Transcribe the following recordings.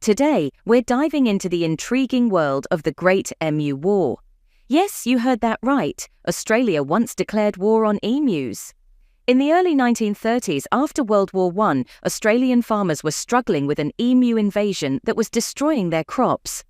Today, we're diving into the intriguing world of the Great Emu War. Yes, you heard that right. Australia once declared war on emus. In the early 1930s, after World War I, Australian farmers were struggling with an emu invasion that was destroying their crops.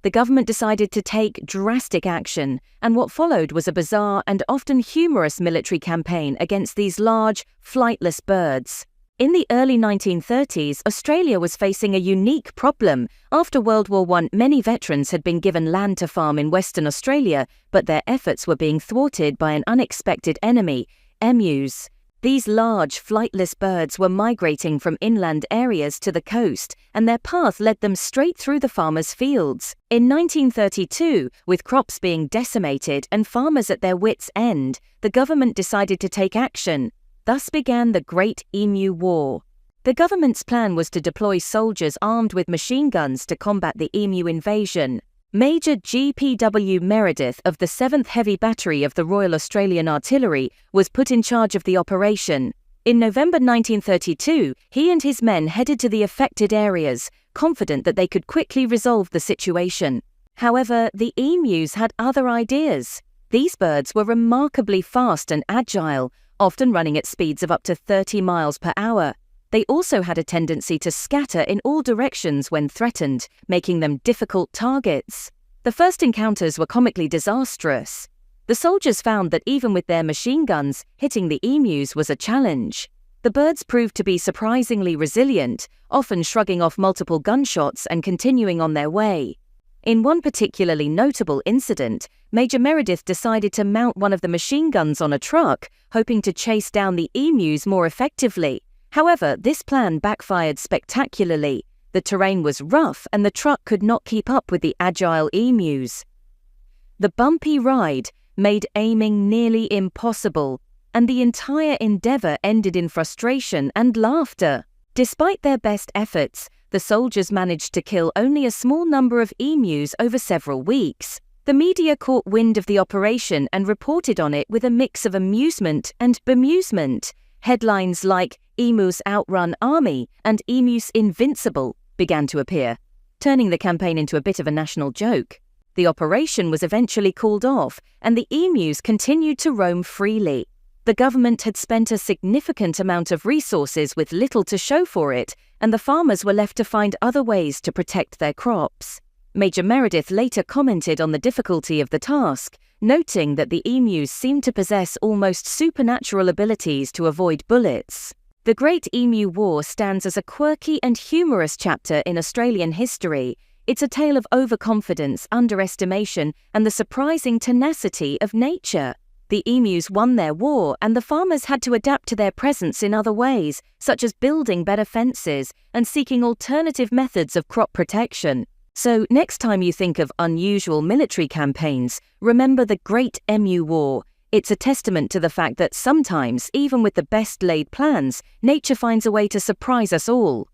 The government decided to take drastic action, and what followed was a bizarre and often humorous military campaign against these large, flightless birds. In the early 1930s, Australia was facing a unique problem. After World War I, many veterans had been given land to farm in Western Australia, but their efforts were being thwarted by an unexpected enemy, emus. These large, flightless birds were migrating from inland areas to the coast, and their path led them straight through the farmers' fields. In 1932, with crops being decimated and farmers at their wits' end, the government decided to take action. Thus began the Great Emu War. The government's plan was to deploy soldiers armed with machine guns to combat the emu invasion. Major G.P.W. Meredith of the 7th Heavy Battery of the Royal Australian Artillery was put in charge of the operation. In November 1932, he and his men headed to the affected areas, confident that they could quickly resolve the situation. However, the emus had other ideas. These birds were remarkably fast and agile, often running at speeds of up to 30 miles per hour. They also had a tendency to scatter in all directions when threatened, making them difficult targets. The first encounters were comically disastrous. The soldiers found that even with their machine guns, hitting the emus was a challenge. The birds proved to be surprisingly resilient, often shrugging off multiple gunshots and continuing on their way. In one particularly notable incident, Major Meredith decided to mount one of the machine guns on a truck, hoping to chase down the emus more effectively. However, this plan backfired spectacularly. The terrain was rough and the truck could not keep up with the agile emus. The bumpy ride made aiming nearly impossible, and the entire endeavor ended in frustration and laughter. Despite their best efforts, the soldiers managed to kill only a small number of emus over several weeks. The media caught wind of the operation and reported on it with a mix of amusement and bemusement. Headlines like "Emus outrun army" and "Emus invincible" began to appear, turning the campaign into a bit of a national joke. The operation was eventually called off, and the emus continued to roam freely. The government had spent a significant amount of resources with little to show for it, and the farmers were left to find other ways to protect their crops. Major Meredith later commented on the difficulty of the task, noting that the emus seemed to possess almost supernatural abilities to avoid bullets. The Great Emu War stands as a quirky and humorous chapter in Australian history. It's a tale of overconfidence, underestimation, and the surprising tenacity of nature. The emus won their war, and the farmers had to adapt to their presence in other ways, such as building better fences and seeking alternative methods of crop protection. So, next time you think of unusual military campaigns, remember the Great Emu War. It's a testament to the fact that sometimes, even with the best laid plans, nature finds a way to surprise us all.